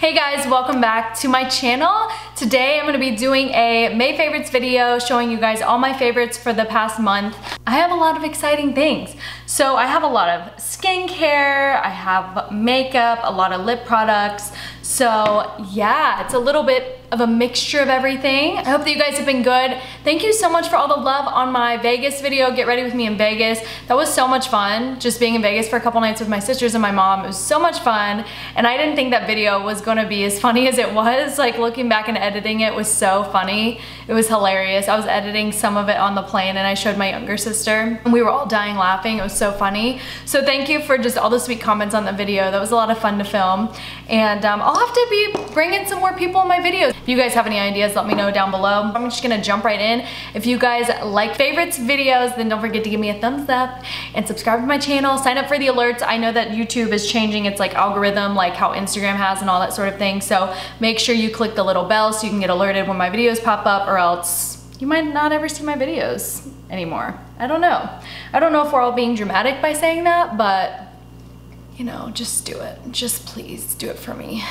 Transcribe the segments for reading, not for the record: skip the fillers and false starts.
Hey guys, welcome back to my channel. Today I'm going to be doing a May favorites video showing you guys all my favorites for the past month. I have a lot of exciting things. So I have a lot of skincare, I have makeup, a lot of lip products. So yeah, it's a little bit of a mixture of everything. I hope that you guys have been good. Thank you so much for all the love on my Vegas video, Get Ready With Me in Vegas. That was so much fun, just being in Vegas for a couple nights with my sisters and my mom. It was so much fun, and I didn't think that video was gonna be as funny as it was. Like, looking back and editing it was so funny. It was hilarious. I was editing some of it on the plane and I showed my younger sister and we were all dying laughing. It was so funny. So thank you for just all the sweet comments on the video. That was a lot of fun to film, and I'll have to be bringing some more people in my videos. If you guys have any ideas, let me know down below. I'm just gonna jump right in. If you guys like favorites videos, then don't forget to give me a thumbs up and subscribe to my channel. Sign up for the alerts. I know that YouTube is changing its like algorithm, like how Instagram has and all that sort of thing. So make sure you click the little bell so you can get alerted when my videos pop up, or else you might not ever see my videos anymore. I don't know. I don't know if we're all being dramatic by saying that, but you know, just do it. Just please do it for me.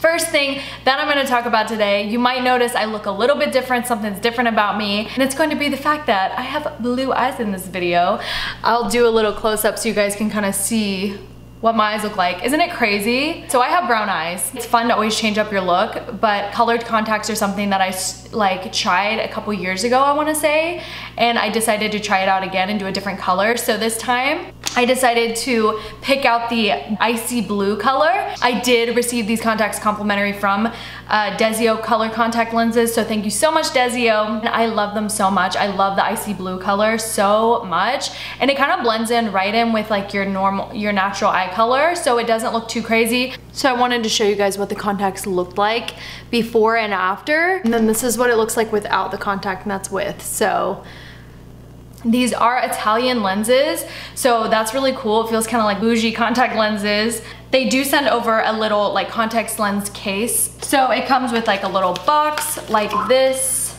First thing that I'm gonna talk about today, you might notice I look a little bit different, something's different about me, and it's going to be the fact that I have blue eyes in this video. I'll do a little close-up so you guys can kind of see what my eyes look like. Isn't it crazy? So I have brown eyes. It's fun to always change up your look, but colored contacts are something that I like tried a couple years ago, I wanna say, and I decided to try it out again and do a different color. So this time, I decided to pick out the Icy Blue color. I did receive these contacts complimentary from Desio Color Contact Lenses, so thank you so much, Desio. And I love them so much. I love the Icy Blue color so much, and it kind of blends in right in with like your natural eye color, so it doesn't look too crazy. So I wanted to show you guys what the contacts looked like before and after, and then this is what it looks like without the contact, and that's with. So these are Italian lenses, so that's really cool. It feels kind of like bougie contact lenses. They do send over a little like contact lens case. So it comes with like a little box like this,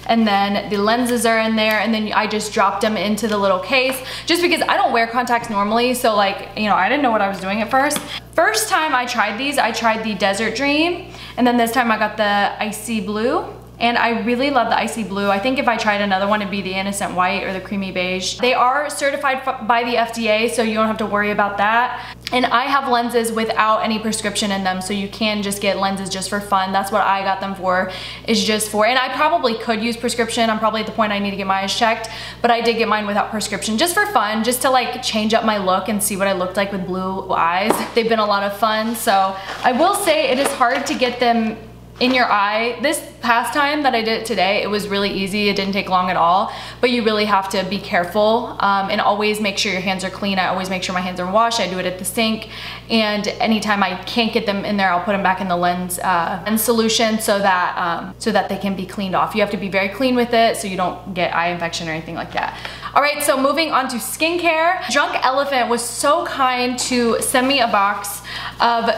and then the lenses are in there, and then I just dropped them into the little case just because I don't wear contacts normally, so like, you know, I didn't know what I was doing at first. First time I tried these, I tried the Desert Dream, and then this time I got the Icy Blue. And I really love the Icy Blue. I think if I tried another one, it'd be the Innocent White or the Creamy Beige. They are certified by the FDA, so you don't have to worry about that. And I have lenses without any prescription in them, so you can just get lenses just for fun. That's what I got them for, is just for, and I probably could use prescription. I'm probably at the point I need to get my eyes checked, but I did get mine without prescription, just for fun, just to like change up my look and see what I looked like with blue eyes. They've been a lot of fun, so I will say it is hard to get them in your eye. This past time that I did it today, it was really easy. It didn't take long at all, but you really have to be careful and always make sure your hands are clean. I always make sure my hands are washed. I do it at the sink, and anytime I can't get them in there, I'll put them back in the lens solution so that they can be cleaned off. You have to be very clean with it so you don't get eye infection or anything like that. All right, so moving on to skincare. Drunk Elephant was so kind to send me a box of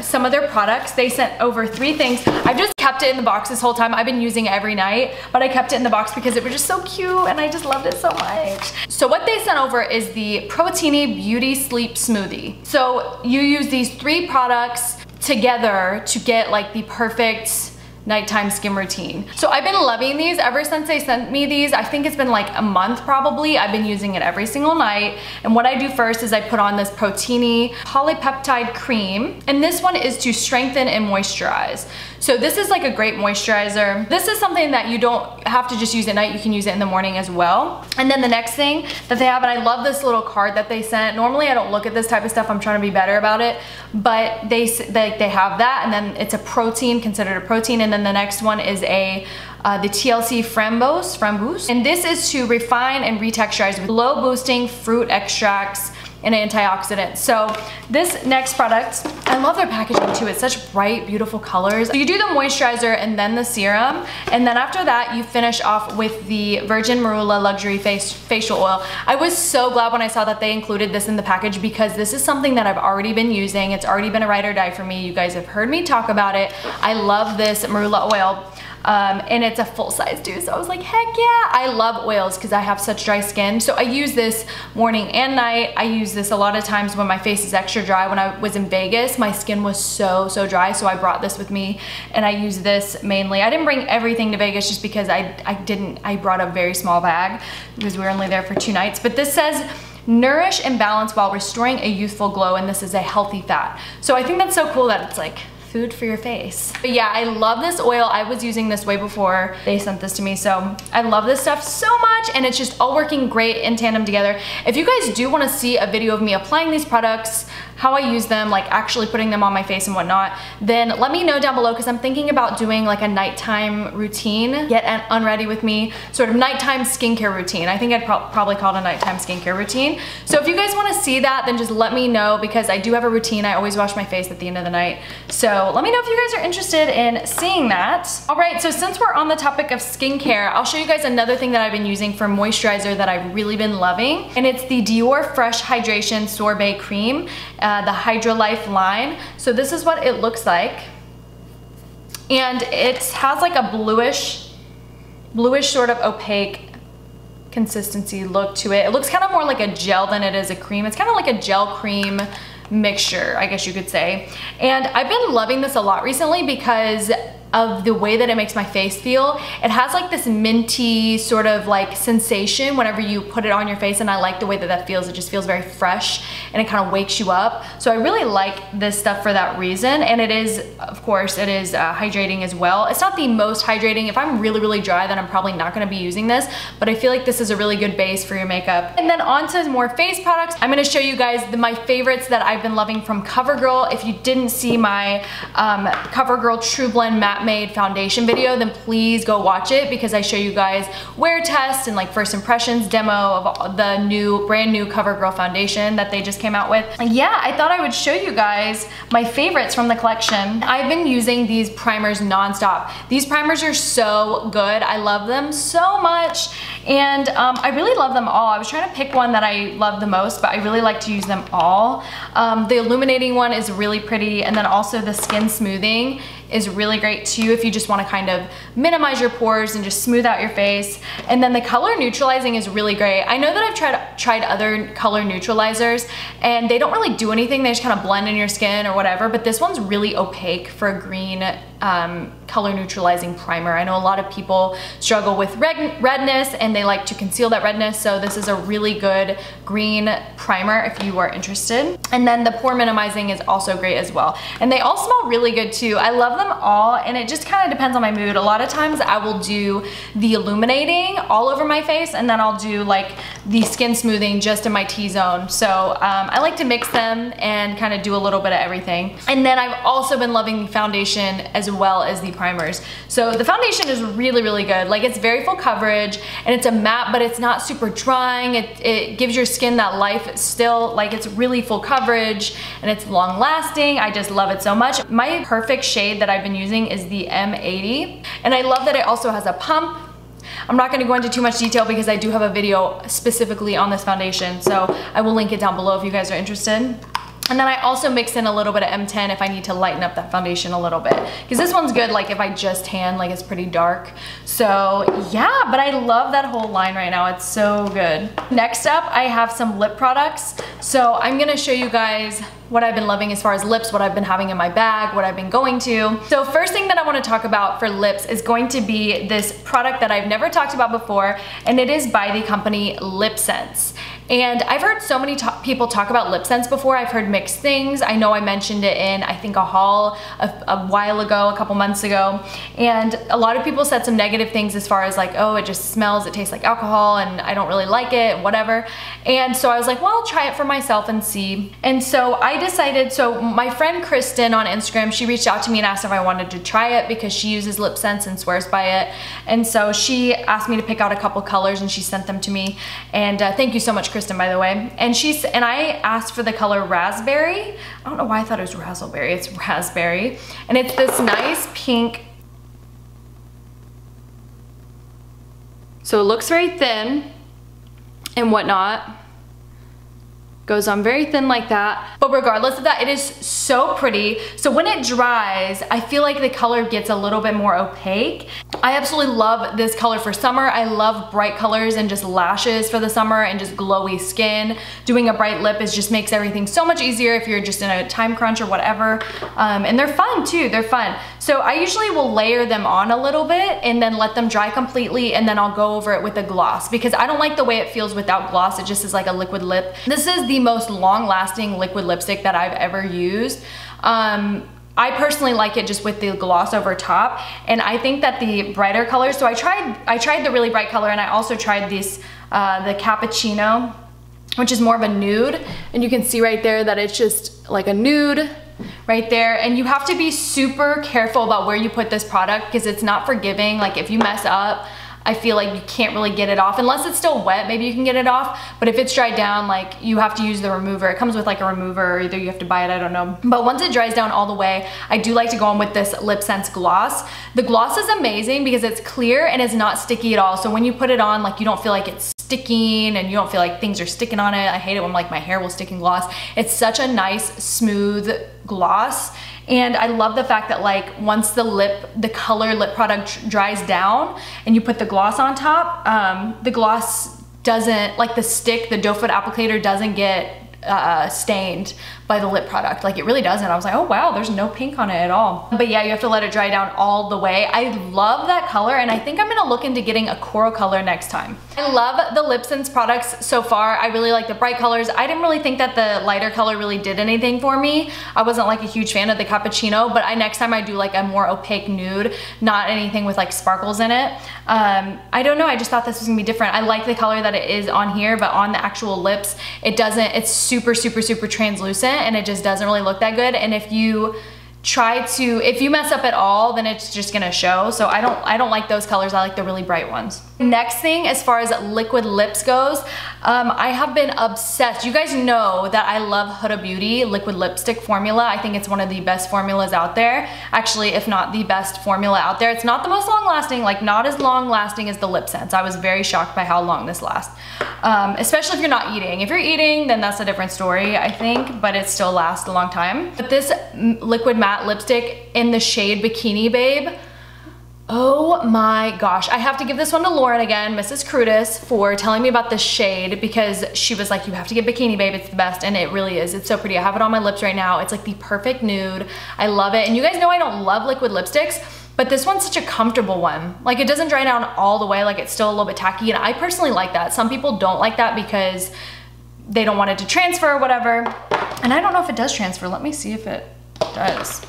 some of their products. They sent over 3 things. I've just kept it in the box this whole time. I've been using it every night, but I kept it in the box because it was just so cute and I just loved it so much. So what they sent over is the Protini Beauty Sleep Smoothie. So you use these 3 products together to get like the perfect nighttime skin routine. So I've been loving these ever since they sent me these. I think it's been like a month probably. I've been using it every single night. And what I do first is I put on this Protini Polypeptide cream. And this one is to strengthen and moisturize. So this is like a great moisturizer. This is something that you don't have to just use at night. You can use it in the morning as well. And then the next thing that they have, and I love this little card that they sent. Normally I don't look at this type of stuff. I'm trying to be better about it. But they have that, and then it's a protein, considered a protein. And then the next one is the T.L.C. FRAMBOOS. And this is to refine and retexturize with low boosting fruit extracts and antioxidants. So this next product, I love their packaging too. It's such bright, beautiful colors. So you do the moisturizer and then the serum, and then after that you finish off with the Virgin Marula Luxury Facial Oil. I was so glad when I saw that they included this in the package because this is something that I've already been using. It's already been a ride or die for me. You guys have heard me talk about it. I love this Marula oil. and it's a full size too. So I was like, heck yeah. I love oils because I have such dry skin. So I use this morning and night. I use this a lot of times when my face is extra dry. When I was in Vegas, my skin was so dry. So I brought this with me and I use this mainly. I didn't bring everything to Vegas just because I brought a very small bag because we were only there for 2 nights. But this says, nourish and balance while restoring a youthful glow, and this is a healthy fat. So I think that's so cool that it's like food for your face. But yeah, I love this oil. I was using this way before they sent this to me, so I love this stuff so much, and it's just all working great in tandem together. If you guys do want to see a video of me applying these products, how I use them, like actually putting them on my face and whatnot, then let me know down below, because I'm thinking about doing like a nighttime routine, get unready with me, sort of nighttime skincare routine. I think I'd probably call it a nighttime skincare routine. So if you guys want to see that, then just let me know, because I do have a routine. I always wash my face at the end of the night. So let me know if you guys are interested in seeing that. All right, so since we're on the topic of skincare, I'll show you guys another thing that I've been using for moisturizer that I've really been loving, and it's the Dior Fresh Hydration Sorbet Cream. The Hydra Life line. So this is what it looks like, and it has like a bluish sort of opaque consistency look to it. It looks kind of more like a gel than it is a cream. It's kind of like a gel cream mixture, I guess you could say. And I've been loving this a lot recently because of the way that it makes my face feel. It has like this minty sort of like sensation whenever you put it on your face, and I like the way that that feels. It just feels very fresh and it kind of wakes you up. So I really like this stuff for that reason, and it is, of course, it is hydrating as well. It's not the most hydrating. If I'm really dry, then I'm probably not going to be using this, but I feel like this is a really good base for your makeup. And then on to more face products. I'm going to show you guys my favorites that I've been loving from Covergirl. If you didn't see my Covergirl Trublend Matte Made foundation video, then please go watch it, because I show you guys wear test and like first impressions demo of the brand new Covergirl foundation that they just came out with. Yeah, I thought I would show you guys my favorites from the collection. I've been using these primers nonstop. These primers are so good. I love them so much, and I really love them all. I was trying to pick one that I love the most, but I really like to use them all. The illuminating one is really pretty, and then also the skin smoothing is really great too if you just want to kind of minimize your pores and just smooth out your face. And then the color neutralizing is really great. I know that I've tried other color neutralizers and they don't really do anything. They just kind of blend in your skin or whatever, but this one's really opaque for a green color neutralizing primer. I know a lot of people struggle with redness and they like to conceal that redness, so this is a really good green primer if you are interested. And then the pore minimizing is also great as well. And they all smell really good too. I love them all, and it just kind of depends on my mood. A lot of times I will do the illuminating all over my face, and then I'll do like the skin smoothing just in my T-zone. So I like to mix them and kind of do a little bit of everything. And then I've also been loving the foundation as well as the primers. So the foundation is really good. Like, it's very full coverage and it's a matte, but it's not super drying. It gives your skin that life still. Like, it's really full coverage and it's long lasting. I just love it so much. My perfect shade that I've been using is the M80, and I love that it also has a pump. I'm not going to go into too much detail because I do have a video specifically on this foundation, so I will link it down below if you guys are interested. And then I also mix in a little bit of M10 if I need to lighten up that foundation a little bit, because this one's good like if I just tan, like it's pretty dark. So yeah, but I love that whole line right now. It's so good. Next up, I have some lip products. So I'm gonna show you guys what I've been loving as far as lips, what I've been having in my bag, what I've been going to. So first thing that I want to talk about for lips is going to be this product that I've never talked about before, and it is by the company LIPSENSE. And I've heard so many people talk about LIPSENSE before. I've heard mixed things. I know I mentioned it in, I think, a haul a while ago, a couple months ago. And a lot of people said some negative things as far as like, oh, it just smells, it tastes like alcohol, and I don't really like it, whatever. And so I was like, well, I'll try it for myself and see. And so I decided, so my friend Kristin on Instagram, she reached out to me and asked if I wanted to try it because she uses LIPSENSE and swears by it. And so she asked me to pick out a couple colors and she sent them to me. And thank you so much, Kristin, by the way. And I asked for the color raspberry. I don't know why I thought it was razzleberry. It's raspberry. And it's this nice pink. So it looks very thin and whatnot. Goes on very thin like that. But regardless of that, it is so pretty. So when it dries, I feel like the color gets a little bit more opaque. I absolutely love this color for summer. I love bright colors and just lashes for the summer and just glowy skin. Doing a bright lip just makes everything so much easier if you're just in a time crunch or whatever. And they're fun too, they're fun. So I usually will layer them on a little bit and then let them dry completely, and then I'll go over it with a gloss because I don't like the way it feels without gloss. It just is like a liquid lip. This is the most long-lasting liquid lipstick that I've ever used. I personally like it just with the gloss over top, and I think that the brighter colors, so I tried the really bright color, and I also tried this the cappuccino, which is more of a nude, and you can see right there that it's just like a nude right there. And you have to be super careful about where you put this product because it's not forgiving. Like if you mess up, I feel like you can't really get it off unless it's still wet. Maybe you can get it off, but if it's dried down, like you have to use the remover. It comes with like a remover, or either you have to buy it, I don't know. But once it dries down all the way, I do like to go on with this LipSense gloss. The gloss is amazing because it's clear and it's not sticky at all. So when you put it on, like you don't feel like it's sticking and you don't feel like things are sticking on it. I hate it when like my hair will stick in gloss. It's such a nice, smooth gloss. And I love the fact that like once the color lip product dries down and you put the gloss on top, the gloss doesn't, like the stick, the doe foot applicator doesn't get stained by the lip product. Like it really doesn't. I was like, oh wow, there's no pink on it at all. But yeah, you have to let it dry down all the way. I love that color, and I think I'm gonna look into getting a coral color next time. I love the LipSense products so far. I really like the bright colors. I didn't really think that the lighter color really did anything for me. I wasn't like a huge fan of the cappuccino, but next time I do like a more opaque nude, not anything with like sparkles in it. I don't know, I just thought this was gonna be different. I like the color that it is on here, but on the actual lips, it doesn't, it's super, super, super translucent, and it just doesn't really look that good. And if you mess up at all, then it's just gonna show. So I don't like those colors. I like the really bright ones. Next thing, as far as liquid lips goes, I have been obsessed. You guys know that I love Huda Beauty liquid lipstick formula. I think it's one of the best formulas out there. Actually, if not the best formula out there. It's not the most long lasting, like not as long lasting as the LipSense. I was very shocked by how long this lasts. Especially if you're not eating. If you're eating, then that's a different story, I think, but it still lasts a long time. But this liquid matte lipstick in the shade Bikini Babe, oh my gosh. I have to give this one to Lauren again, Mrs. Crutis, for telling me about this shade, because she was like, you have to get Bikini Babe, it's the best, and it really is. It's so pretty. I have it on my lips right now. It's like the perfect nude. I love it. And you guys know I don't love liquid lipsticks, but this one's such a comfortable one. Like it doesn't dry down all the way, like it's still a little bit tacky, and I personally like that. Some people don't like that because they don't want it to transfer or whatever. And I don't know if it does transfer. Let me see if it does.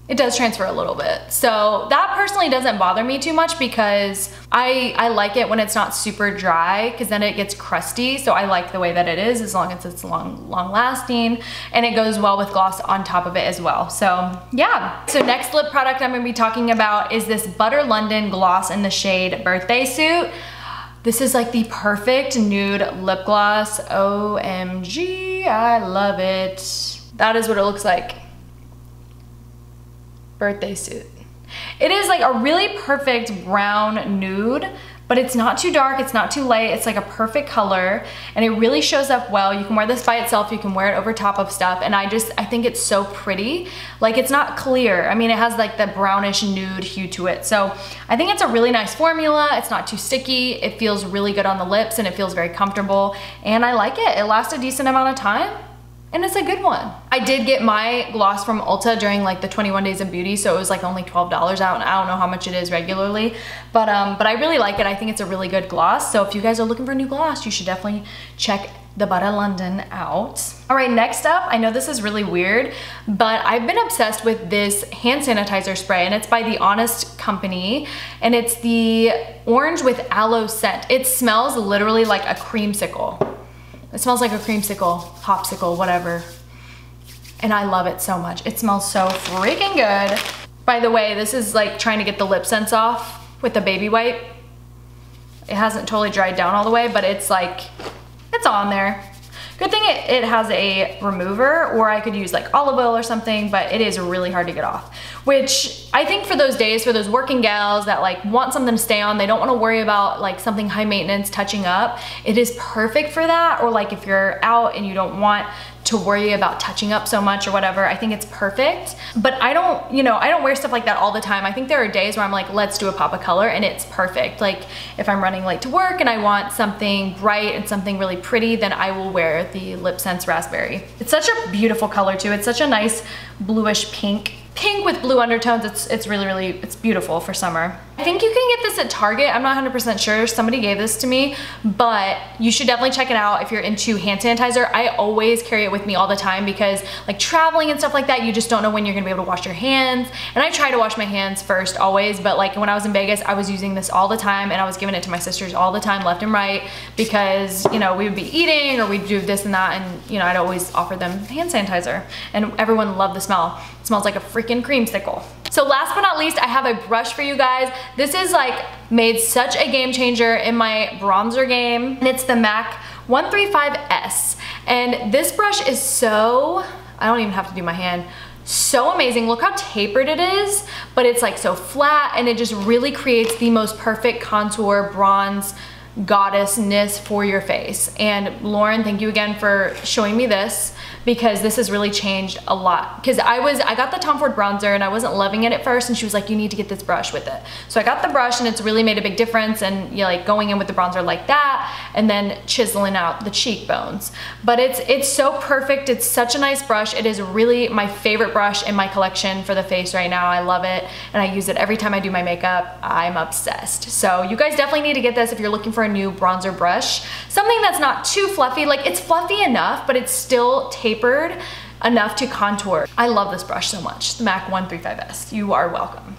It does transfer a little bit. So that personally doesn't bother me too much because I like it when it's not super dry, because then it gets crusty. So I like the way that it is, as long as it's long lasting, and it goes well with gloss on top of it as well. So yeah. So next lip product I'm gonna be talking about is this Butter London gloss in the shade Birthday Suit. This is like the perfect nude lip gloss. OMG, I love it. That is what it looks like. Birthday Suit. It is like a really perfect brown nude, but it's not too dark, it's not too light, it's like a perfect color, and it really shows up well. You can wear this by itself, you can wear it over top of stuff, and I think it's so pretty. Like it's not clear. I mean, it has like the brownish nude hue to it. So I think it's a really nice formula. It's not too sticky. It feels really good on the lips, and it feels very comfortable, and I like it. It lasts a decent amount of time, and it's a good one. I did get my gloss from Ulta during like the 21 Days of Beauty, so it was like only $12 out, and I don't know how much it is regularly, but I really like it. I think it's a really good gloss. So if you guys are looking for a new gloss, you should definitely check the Butter London out. All right, next up, I know this is really weird, but I've been obsessed with this hand sanitizer spray, and it's by The Honest Company, and it's the orange with aloe scent. It smells literally like a creamsicle. It smells like a creamsicle, popsicle, whatever. And I love it so much. It smells so freaking good. By the way, this is like trying to get the LipSense off with the baby wipe. It hasn't totally dried down all the way, but it's like, it's on there. Good thing it has a remover, or I could use like olive oil or something, but it is really hard to get off. Which I think for those days, for those working gals that like want something to stay on, they don't want to worry about like something high maintenance touching up, it is perfect for that. Or like if you're out and you don't want to worry about touching up so much or whatever, I think it's perfect. But I don't, you know, I don't wear stuff like that all the time. I think there are days where I'm like, let's do a pop of color, and it's perfect. Like if I'm running late to work and I want something bright and something really pretty, then I will wear the LIPSENSE Raspberry. It's such a beautiful color too. It's such a nice bluish pink with blue undertones. It's really, it's beautiful for summer. I think you can get this at Target. I'm not 100% sure. Somebody gave this to me, but you should definitely check it out if you're into hand sanitizer. I always carry it with me all the time because like traveling and stuff like that, you just don't know when you're gonna be able to wash your hands. And I try to wash my hands first always, but like when I was in Vegas, I was using this all the time, and I was giving it to my sisters all the time, left and right, because, you know, we would be eating or we'd do this and that, and, you know, I'd always offer them hand sanitizer, and everyone loved the smell. It smells like a freaking creamsicle. So last but not least, I have a brush for you guys. This is like made such a game changer in my bronzer game, and it's the MAC 135S. And this brush is so, I don't even have to do my hand, so amazing. Look how tapered it is, but it's like so flat, and it just really creates the most perfect contour bronze goddessness for your face. And Lauren, thank you again for showing me this, because this has really changed a lot. Because I got the Tom Ford bronzer and I wasn't loving it at first, and she was like, you need to get this brush with it. So I got the brush, and it's really made a big difference, and you know, like going in with the bronzer like that and then chiseling out the cheekbones. But it's so perfect. It's such a nice brush. It is really my favorite brush in my collection for the face right now. I love it, and I use it every time I do my makeup. I'm obsessed. So you guys definitely need to get this if you're looking for a new bronzer brush. Something that's not too fluffy. Like it's fluffy enough, but it's still tapered enough to contour. I love this brush so much. The MAC 135S. You are welcome.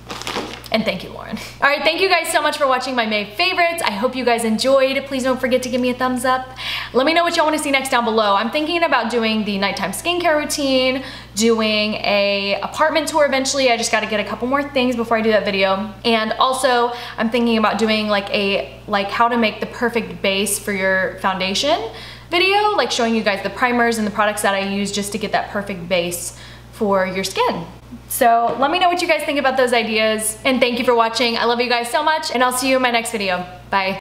And thank you, Lauren. All right, thank you guys so much for watching my May favorites. I hope you guys enjoyed. Please don't forget to give me a thumbs up. Let me know what y'all want to see next down below. I'm thinking about doing the nighttime skincare routine, doing a apartment tour eventually. I just got to get a couple more things before I do that video. And also, I'm thinking about doing like how to make the perfect base for your foundation video, like showing you guys the primers and the products that I use just to get that perfect base for your skin. So let me know what you guys think about those ideas, and thank you for watching. I love you guys so much, and I'll see you in my next video. Bye.